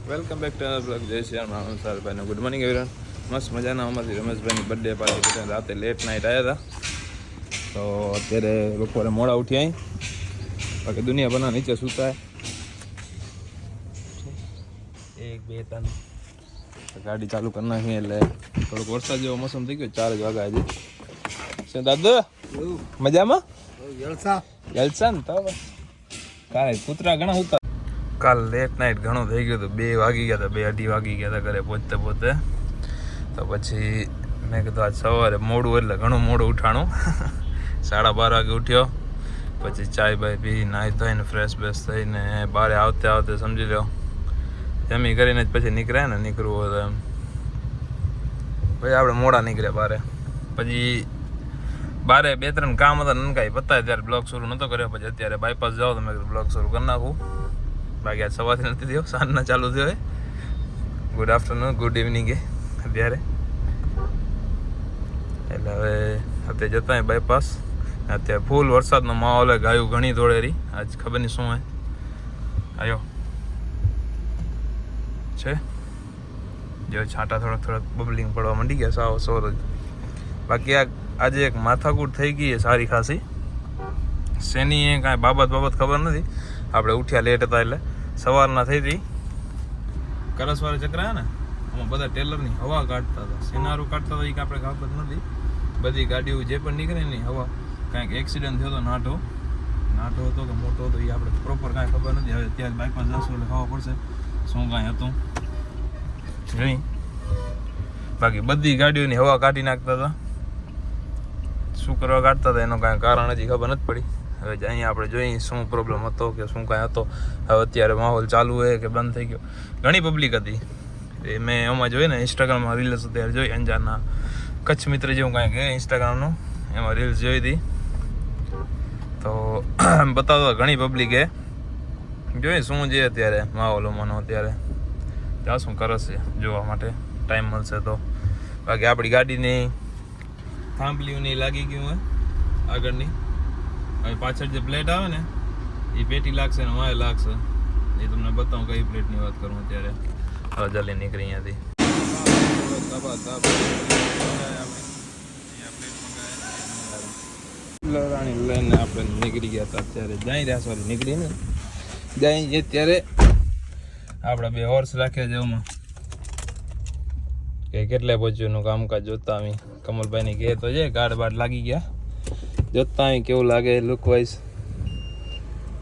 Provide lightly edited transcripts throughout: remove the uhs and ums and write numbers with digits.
Welcome back to blog. જય શ્રી રામ. ભાઈનો good morning everyone. મસ્ત મજાના અમારી રમેશભાઈની બર્થડે પાર્ટી કરીને રાતે લેટ નાઇટ આવ્યા હતા. તો અત્યારે બપોરે મોડા ઉઠી અહીં બાકી દુનિયા બના નીચે સૂતા 1 2 3 ગાડી ચાલુ કરી નાખી એટલે થોડોક વરસાદ જેવો મોસમ થઈ ગયો. 4 જ વાગ્યા હજી. શું દાદુ મજામાં? જલસા ને તો કાલે કૂતરા ઘણા ઉતા. કાલ લેટ નાઇટ ઘણું થઈ ગયું હતું. 2 વાગી ગયા હતા, 2 અઢી વાગી ગયા હતા ઘરે પહોંચતે પહોંચતે. તો પછી મેં કીધું આજ સવારે મોડું એટલે ઘણું મોડું ઉઠાણું. 12:30 વાગે ઉઠ્યો. પછી ચાય બાય પી નાહી ધોઈને ફ્રેશ બેશ થઈને બહાર આવતે સમજી લો જમી કરીને જ પછી નીકળ્યા ને નીકળવું હોય તો એમ. પછી આપણે મોડા નીકળ્યા બારે. પછી બારે 2-3 કામ હતા નનકાઈ પતાય ત્યારે બ્લોગ શરૂ નહોતો કર્યો. પછી અત્યારે બાયપાસ જાઓ તો મેં કીધું બ્લોગ શરૂ કરી નાખું. બાકી આજ સવારથી નથી થયો, સાંજના ચાલુ થયો હોય. ગુડ આફ્ટરનૂન ગુડ ઇવનિંગ એ અત્યારે. એટલે હવે અત્યારે જતા હોય બાયપાસ. અત્યારે ફૂલ વરસાદનો માહોલ હોય, ગાયું ઘણી દોડેરી. આજ ખબર નહીં શું હોય. આવ્યો છે જો છાંટા થોડાક બબલિંગ પડવા માંડી ગયા સાવ સોર જ. બાકી આજે એક માથાકૂટ થઈ ગઈ છે સારી ખાસી. શેની એ કાંઈ બાબત ખબર નથી. આપણે ઉઠ્યા લેટ હતા એટલે સવારના થઈ હતી. કરસવાળા ચક્રા ને આમાં બધા ટેલરની હવા કાઢતા હતા, સિનારું કાઢતા હતા. એ આપણે ખબર નથી. બધી ગાડીઓ જે પણ નીકળે ને હવા કાંઈક એક્સિડન્ટ થયો હતો. નાટો હતો કે મોટો હતો એ આપણે પ્રોપર કાંઈ ખબર નથી. હવે અત્યારે બાઇકમાં જશો એટલે ખબર પડશે શું કાંઈ હતું નહીં. બાકી બધી ગાડીઓની હવા કાઢી નાખતા હતા. શું કરવા કાઢતા હતા એનું કાંઈ કારણ હજી ખબર નથી પડી. હવે અહીંયા આપણે જોઈએ શું પ્રોબ્લેમ હતો કે શું કાંઈ હતો. હવે અત્યારે માહોલ ચાલુ હોય કે બંધ થઈ ગયો. ઘણી પબ્લિક હતી. એ મેં એમાં જોઈ ને ઇન્સ્ટાગ્રામમાં રીલ્સ અત્યારે જોઈ. અંજારના કચ્છ મિત્ર જેવું કાંઈક હે ઇન્સ્ટાગ્રામનું, એમાં રીલ્સ જોઈ હતી. તો બતાવતો ઘણી પબ્લિક હે. જોઈએ શું છે અત્યારે માહોલોમાંનો. અત્યારે ત્યાં શું કરશે જોવા માટે ટાઈમ મળશે તો. બાકી આપણી ગાડીની થાંભલીઓની લાગી ગયું હોય આગળની. હવે પાછળ જે પ્લેટ આવે ને એ પેટી લાગશે ને વાય લાગશે. એ તમને બતાવું કઈ પ્લેટની વાત કરું અત્યારે. હવે જલ્દી નીકળી અહીંયાથી. રાણી લઈને આપણે નીકળી ગયા હતા. અત્યારે જઈ રહ્યા સોરી નીકળીને જઈ અત્યારે આપણે 2 હોર્સ રાખ્યા છે એમાં કે કેટલે પહોંચ્યું કામકાજ જોતા આવી. કમલભાઈની કહે તો છે ગાડ બાડ લાગી ગયા. જોતા અહીં કેવું લાગે લુક વાઇઝ.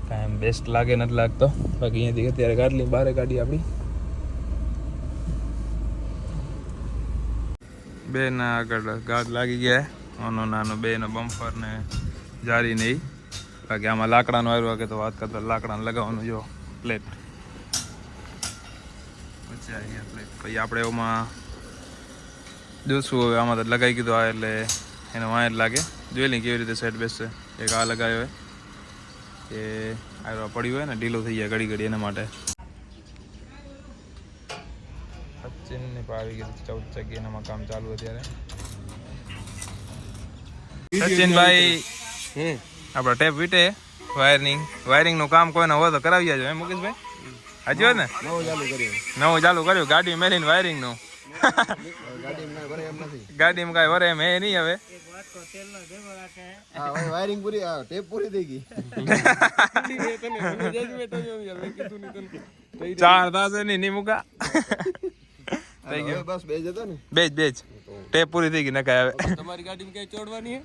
કાંઈ એમ બેસ્ટ લાગે નથી લાગતો. બાકી અહીંયાથી અત્યારે ગાડલી બહાર ગાડી આપણી 2 ના આગળ ગાડ લાગી ગયા. નાનો 2 નો બમ્પર ને જારી નહીં. બાકી આમાં લાકડાનો આવ્યો કે તો વાત કરતા લાકડાને લગાવવાનું જો પ્લેટ પછી અહીંયા પ્લેટ. પછી આપણે એમાં જોશું હવે આમાં તો લગાવી કીધું આ એટલે એનો વાયર લાગે. જોઈ લઈએ કેવી રીતે સેટ બેસશે. એક આ લગાવ્યો હોય કે આવ્યો પડ્યું હોય ને ઢીલો થઈ જાય ઘડી એના માટે. સચિનની આવી ગઈ 14 ચગ્ગી એનામાં કામ ચાલુ અત્યારે. સચિનભાઈ આપણા ટેપ વીટે વાયરિંગ નું કામ કોઈને હોય તો કરાવી જાજો એમ મુકેશભાઈ. હાજી હોય ને નવું ચાલુ કર્યું ગાડી મેલીને વાયરિંગ નું. ગાડીમાં કાંઈ વરે એમ હે નહીં. હવે વાયરિંગ પૂરી ટેપ પૂરી થઈ ગઈ. 4 થશે નહીં મુકા થઈ ગયું. બસ બેજ હતો ને બેજ ટેપ પૂરી થઈ ગઈ નકાય. હવે તમારી ગાડીમાં ક્યાંય ચોડવાની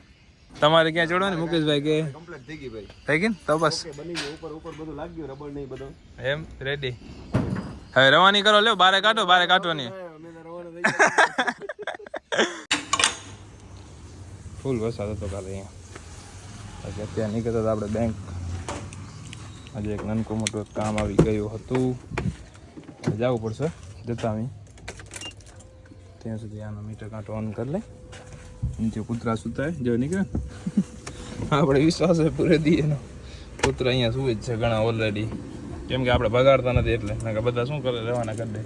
તમારે ક્યાં જોડવાની મુકેશભાઈ કે કમ્પ્લીટ થઈ ગઈ ભાઈ. થઈ ગઈ ને તો બસ બની ગઈ. ઉપર બધું લાગ્યું રબર નહીં બધું એમ રેડી. હવે રવાની કરો લ્યો. બારે કાઢવાની ફૂલ વરસાદ હતો કાલે અહીંયા. પછી અત્યારે નીકળતા હતા આપણે બેંક. આજે એક નાનકું મોટું કામ આવી ગયું હતું. જવું પડશે જતા અહીં. ત્યાં સુધી આનો મીટર કાંટો ઓન કરી લે. નીચે કૂતરા સુતા જો નીકળે. આપણે વિશ્વાસ પૂરે દઈએ એનો. કૂતરા અહીંયા સુવે જ છે ઘણા ઓલરેડી. કેમ કે આપણે બગાડતા નથી એટલે. બધા શું કરે રહેવાના કરી દે.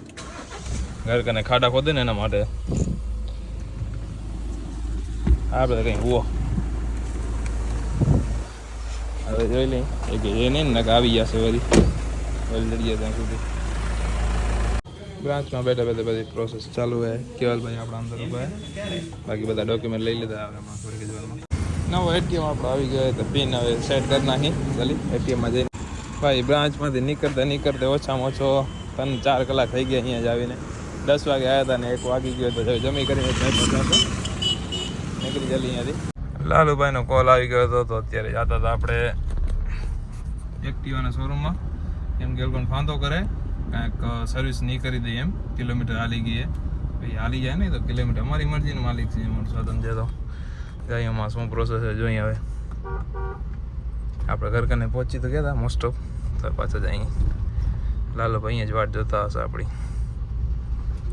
ઘર કને ખાડા ખોદે ને એના માટે. આપણે કંઈ હુઓ હવે જોઈ લઈ એ નહીં ને આવી જશે વળી લડીએ ત્યાં સુધી. બ્રાન્ચમાં બેઠા બેઠા બધી પ્રોસેસ ચાલુ હોય. કેવલભાઈ આપણા અંદર ઊભા છે, બાકી બધા ડોક્યુમેન્ટ લઈ લીધા હવે હમણાં થોડીક જ વારમાં. નવો એટીએમ આપણો આવી ગયો તો પિન હવે સેટ કરી નાખી ચાલી એટીએમમાં જઈને. ભાઈ બ્રાન્ચમાંથી નીકળતે ઓછામાં ઓછો 3-4 કલાક થઈ ગયા અહીંયા જ આવીને. 10 વાગે આવ્યા હતા ને 1 વાગી ગયો તો જમી કરીને નીકળી ચાલી અહીંયાથી. લાલુભાઈનો કોલ આવી ગયો હતો તો અત્યારે જતા હતા આપણે એક્ટિવાના શોરૂમમાં. એમ કે લોકોને ફાંદો કરે કાંઈક સર્વિસ નહીં કરી દઈએ એમ, કિલોમીટર હાલી ગઈએ. ભાઈ હાલી જાય ને તો કિલોમીટર અમારી મરજીનો માલિક છે, અમારું સાધન છે તો જાય. એમાં શું પ્રોસેસ છે જોઈએ હવે. આપણે ઘર કને પહોંચી તો ગયા હતા મોસ્ટ ઓફ, તો પાછા જાય. લાલુભાઈ અહીંયા જ વાટ જોતા હશે આપણી.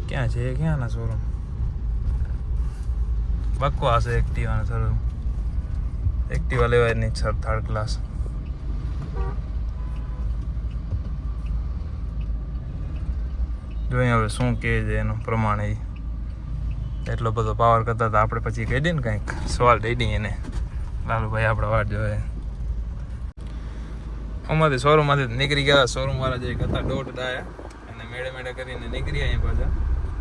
ક્યાં છે ક્યાંના શોરૂમ? બકવાસ છે એક્ટિવાના શોરૂમ. એક્ટિવા લેવાય નહીં સર, 3rd ક્લાસ. જોઈએ હવે શું કહે છે એનું પ્રમાણે. એટલો બધો પાવર કરતા હતા આપણે પછી કહી દઈએ ને કંઈક સવાલ દઈ દઈએ એને. લાલુભાઈ આપણે વાટ જોવે. અમારી શોરૂમમાંથી નીકળી ગયા. શોરૂમવાળા જે હતા દોઢ ડાયા અને મેળે કરીને નીકળી અહીંયા પાછા.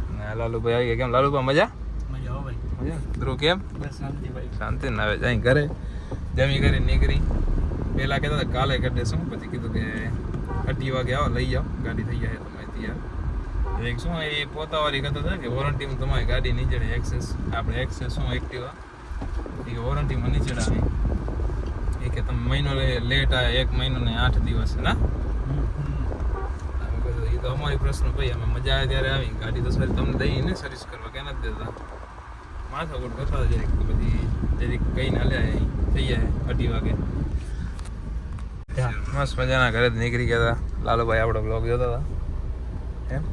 અને લાલુભાઈ આવી ગયા. કેમ લાલુભાઈ મજા? મજા. ધ્રુવ કેમ? શાંતિ ને હવે જાય ઘરે જમી કરી નીકળી. પહેલાં કહેતા હતા કાલે કરી દેશું, પછી કીધું કે 8 વાગે આવો લઈ જાઓ, ગાડી થઈ જાય તમે તૈયાર. એક શું એ પોતાવાળી કહેતા હતા કે વોરંટીમાં તમારી ગાડી નહીં ચડે. આપણે એક્સેસ શું એક્ટિવા એ વોરંટીમાં નહીં ચડાવે. એ કે તમે મહિનો લેટ આવ્યા, 1 મહિનો ને 8 દિવસ ના. એ તો અમારી પ્રશ્ન ભાઈ, અમે મજા આવે ત્યારે આવી ગાડી તો સર તમને દઈએ ને સર્વિસ કરવા, કે નથી દેતા. માથાકૂટ કરતા જરીક જરીક કઈ ના લે થઈ જાય 8 વાગે. મસ્ત મજાના ઘરે નીકળી ગયા હતા. લાલુભાઈ આપણો બ્લોગ જોતા હતા એમ.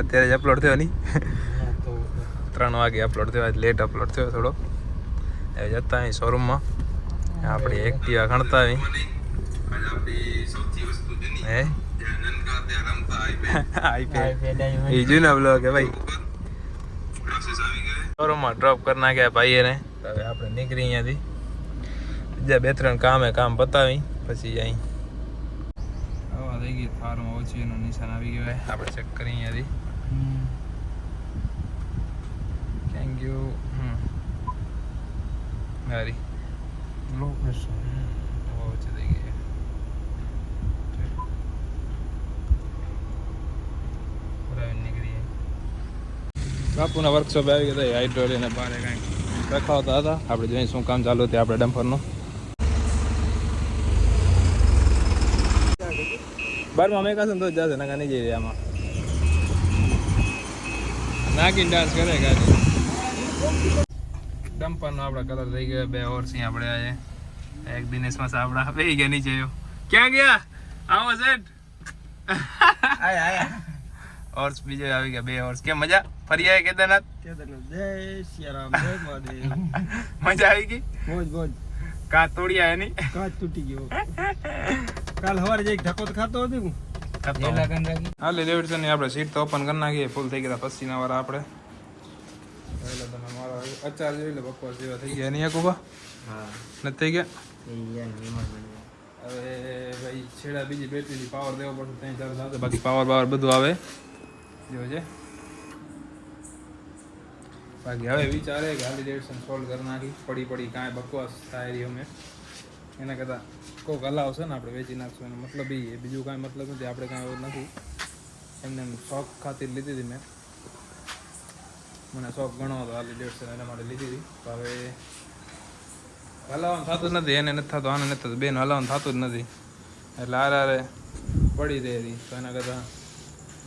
અત્યારે જ અપલોડ થયો નહીં, 3 વાગે અપલોડ થયો, લેટ અપલોડ થયો થોડો. હવે જતા અહીં શોરૂમમાં આપણી એક્ટિવા ખણતા આવી. હે એ જૂના બ્લોગ હે ભાઈ. શોરૂમમાં ડ્રોપ કરી નાખ્યા ભાઈ એને. હવે આપણે નીકળી અહીંયાથી. બીજા 2-3 કામ પતાવી પછી અહીં હવા થઈ ગઈ. થારમાં ઓછી એનું નિશાન આવી ગયું. આપણે ચેક કરી અહીંયાથી. Thank you. હારી લો પ્રેશર ઓછી થઈ ગઈ. નીકળીએ. બાપુના વર્કશોપ આવી ગયા. હાઇડ્રોલિકને બહાર કાંઈક રખાવતા હતા. આપણે જોઈએ શું કામ ચાલુ હતું આપણે ડમ્પરનું. બારમાં મેં કાશે તો જશે નાકા નહીં જઈ રહ્યા. આમાં નાખીને ડાન્સ કરે ગાડી. ડમ્પરનો આપણા કલર થઈ ગયો. 2 ઓર્સી આપણે આજે એક દિનેશમાં આપણા બે ગયા નીચે. ક્યાં ગયા? આવો સેટ ઓર્સ બીજો આવી ગયા. 2 ઓર્સ. કેમ મજા? ફરી આવ્યા કેદારનાથ? જય સિયારામ, જય મહાદેવ. મજા આવી ગઈ? મોજ. કાચ તોડી આવ્યા નહીં? કાચ તૂટી ગયો. કાલ સવારે જઈ ધક્કો તો ખાતો હતો હું. હાલે ડેવિડસન ની આપણે સીટ તો ઓપન કરી નાખીએ. ફૂલ થઈ ગયા પછીના વાળા આપણે. એટલે તમે મારા અચાર જોઈ લે. બકવાસ જેવા થઈ ગયા. નહીં કુબા? હા નથી થઈ ગયા. હવે ભાઈ છેડા બીજી બેટરીથી પાવર દેવો પડશે. 3-4 સાથે બાકી પાવર બધું આવે જોજે. બાકી હવે વિચારે કે હાલી ડેવિડસન સોલ્વ કરી નાખી. પડી કાંઈ બકવાસ થાય રહી અમે એના કરતાં કોઈક હલાવશે ને આપણે વેચી નાખશું. એનો મતલબ એ બીજું કાંઈ મતલબ નથી. આપણે કાંઈ એવું નથી. એમને શોખ ખાतिर લીધી હતી મેં. મને શોખ ઘણો હતો હાલી ડેવિડસન, એના માટે લીધી હતી. તો હવે હલાવવાનું થતું જ નથી. એને નથી થતું, આને નથી થતું. બેન હલાવવાનું થતું જ નથી. એટલે આરે પડી રહી હતી. તો એના કરતાં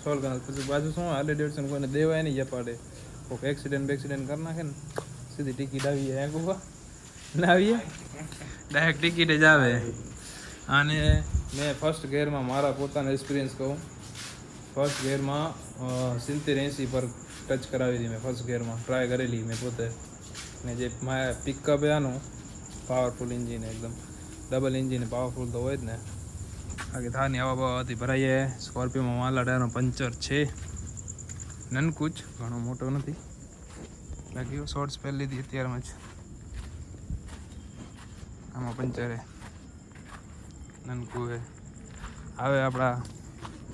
સોલ્વ કરવા. પછી બાજુ શું હાલી ડેવિડસન કોઈને દેવાય નહીં જપાડે. કોઈક એક્સિડન્ટ કરી નાખે ને સીધી ટિકિટ આવી જાય. ગુફા ના આવીએ ડાયરેક્ટ ટિકિટ જ આવે. અને મેં ફર્સ્ટ ગેરમાં મારા પોતાનો એક્સપિરિયન્સ કહું. ફર્સ્ટ ગેરમાં 70-80 પર ટચ કરાવી હતી મેં. ફર્સ્ટ ગેરમાં ટ્રાય કરેલી મેં પોતે. ને જે મારા પિકઅપ આનું પાવરફુલ એન્જિન, એકદમ ડબલ એન્જિન પાવરફુલ તો હોય જ ને. બાકી થારની હવા હતી ભરાઈએ. સ્કોર્પિયોમાં માલા ટાયરનો પંચર છે. નનકું જ, ઘણો મોટો નથી. બાકી શોર્ટ્સ પહેરી લીધી અત્યારમાં જ. આમાં પંચર નનકું હે. હવે આપણા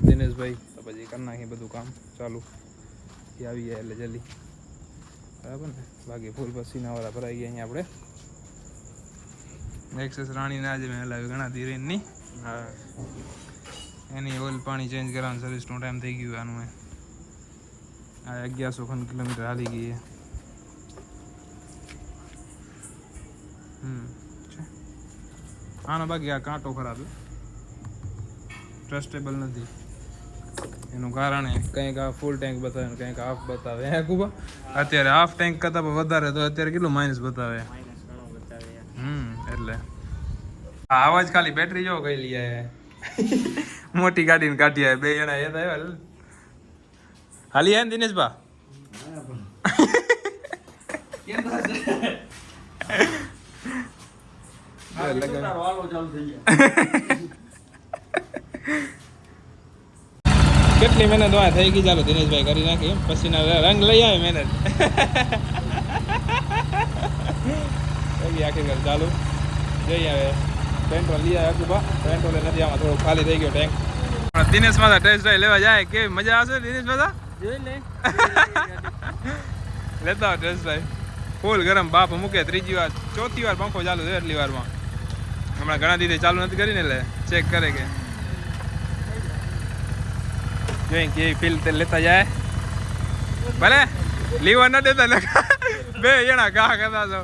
દિનેશભાઈ તો પછી કરી નાખીએ બધું કામ ચાલુ એ આવી જાય એટલે જલ્દી બરાબર ને. બાકી ફૂલ પસીનાવાળા ભરાઈ ગયા અહીંયા આપણે એક્સેસ રાણીના આજે મેં હલાવ્યું ઘણા ધીરેની. હા એની ઓઇલ પાણી ચેન્જ કરવાનું સર્વિસનો ટાઈમ થઈ ગયું આનું આ 1100 ખંડ કિલોમીટર હાલી ગઈ છે. આનો બાકી આ કાંટો ખરાબ ટ્રસ્ટેબલ નથી એનું કારણ કંઈક આ ફૂલ ટેન્ક બતાવે કંઈક હાફ બતાવે હે કુબા. અત્યારે હાફ ટેન્ક કરતાં પણ વધારે તો અત્યારે કેટલું માઇનસ બતાવે. એટલે આવાજ ખાલી બેટરી જો કઈ લઈ મોટી ગાડીને કાઢી આવે 2 જણા એ થાય હાલી આય ને દિનેશભા. કેટલી મહેનત હોય થઈ ગઈ. ચાલો દિનેશભાઈ કરી નાખી પછી ના રંગ લઈ આવે મહેનત આખી ઘર ચાલુ જઈ આવે. પેટ્રોલ લઈ આવે કુબા પેટ્રોલ નથી આમાં થોડું ખાલી થઈ ગયો ટેન્ક. દિનેશ માતા ટેસ્ટ ડ્રાઈવ લેવા જાય કેવી મજા આવશે દિનેશ માતા જોઈ લે લેતા હોય ટેસ્ટ ડ્રાઈવ ફૂલ ગરમ બાપ મૂકે 3જી વાર 4થી વાર પંખો ચાલુ છે એટલી વારમાં. હમણાં ઘણા દીધી ચાલુ નથી કરીને એટલે ચેક કરે કે જોઈ કેવી ફીલ તે લેતા જાય. ભલે લીવર ન દેતા 2 જણા ઘા કરતા તો